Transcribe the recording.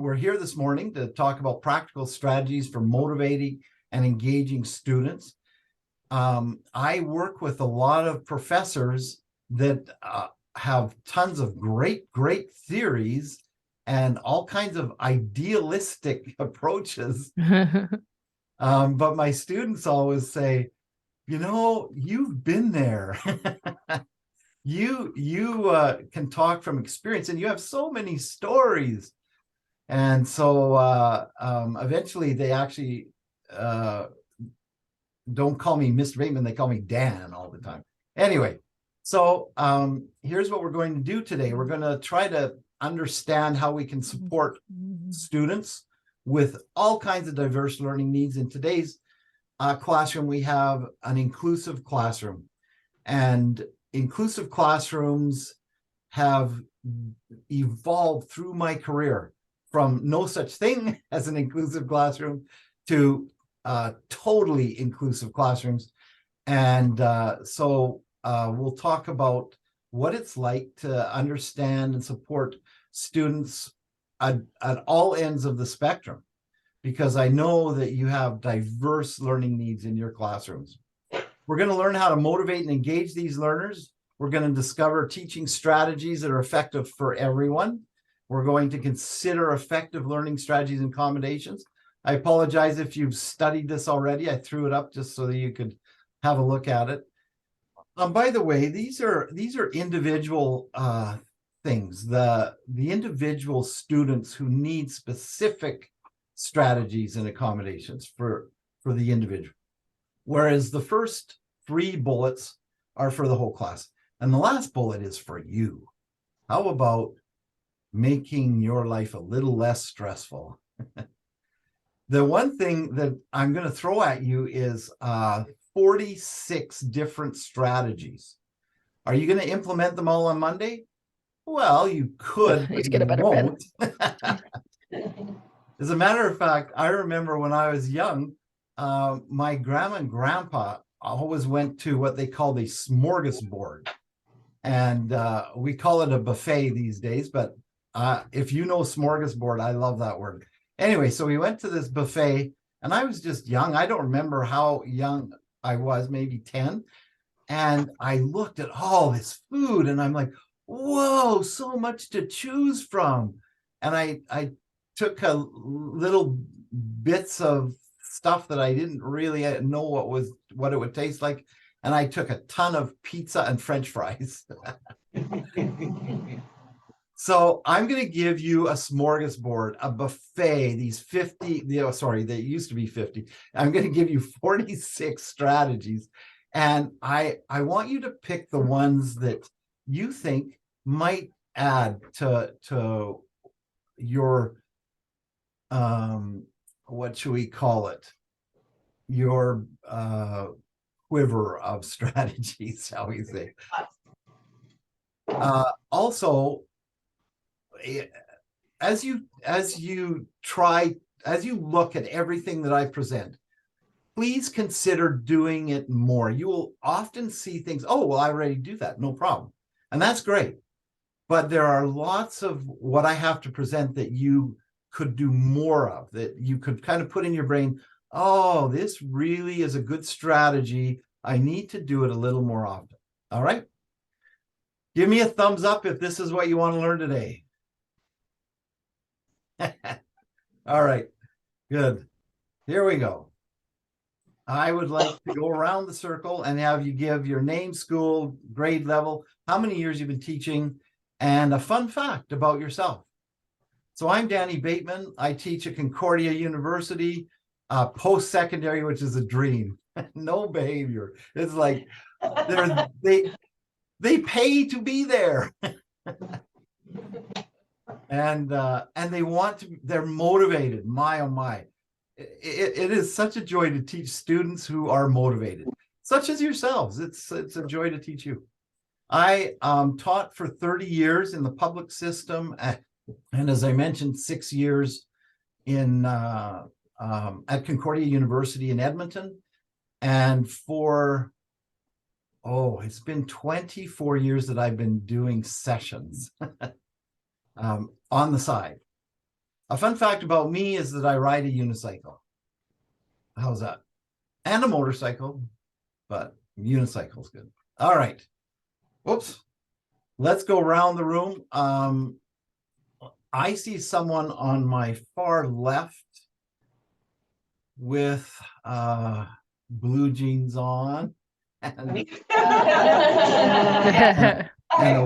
we're here this morning to talk about practical strategies for motivating and engaging students. I work with a lot of professors that have tons of great theories and all kinds of idealistic approaches. But my students always say, you know, you've been there. You can talk from experience, and you have so many stories. And so eventually they actually don't call me Mr. Bateman, they call me Dan all the time. Anyway, so here's what we're going to do today. We're going to try to understand how we can support students with all kinds of diverse learning needs. In today's classroom, we have an inclusive classroom, and inclusive classrooms have evolved through my career from no such thing as an inclusive classroom to totally inclusive classrooms. And so we'll talk about what it's like to understand and support students at all ends of the spectrum, because I know that you have diverse learning needs in your classrooms. We're going to learn how to motivate and engage these learners. We're going to discover teaching strategies that are effective for everyone. We're going to consider effective learning strategies and accommodations. I apologize if you've studied this already. I threw it up just so that you could have a look at it. By the way, these are individual things. The individual students who need specific strategies and accommodations for the individual. Whereas the first 3 bullets are for the whole class. And the last bullet is for you. How about making your life a little less stressful? The one thing that I'm going to throw at you is 46 different strategies. Are you going to implement them all on Monday? Well, you could, but you won't. As a matter of fact, I remember when I was young, my grandma and grandpa always went to what they called a smorgasbord. And we call it a buffet these days, but if you know smorgasbord, I love that word. Anyway, so we went to this buffet, and I was just young. I don't remember how young I was, maybe 10. And I looked at all this food, and I'm like, whoa, so much to choose from. And I took a little bits of stuff that I didn't really know what it would taste like, and I took a ton of pizza and French fries. So I'm going to give you a smorgasbord, a buffet, these 50, they used to be 50. I'm going to give you 46 strategies. And I want you to pick the ones that you think might add to your, what should we call it? Your quiver of strategies, shall we say. Also, as you look at everything that I present, please consider doing it more. You will often see things, oh, well, I already do that, no problem. And that's great. But there are lots of what I have to present that you could do more of, that you could kind of put in your brain, oh, this really is a good strategy. I need to do it a little more often. All right? Give me a thumbs up if this is what you want to learn today. All right, good. Here we go. I would like to go around the circle and have you give your name, school, grade level, how many years you've been teaching, and a fun fact about yourself. So I'm Danny Bateman. I teach at Concordia University, post-secondary, which is a dream. No behavior. It's like they pay to be there. And they want to, they're motivated. My, oh my. It is such a joy to teach students who are motivated, such as yourselves. It's a joy to teach you. I taught for 30 years in the public system, and as I mentioned, 6 years in at Concordia University in Edmonton. And for, it's been 24 years that I've been doing sessions on the side. A fun fact about me is that I ride a unicycle. How's that? And a motorcycle, but unicycle is good. All right. Whoops. Let's go around the room. I see someone on my far left with blue jeans on and, and a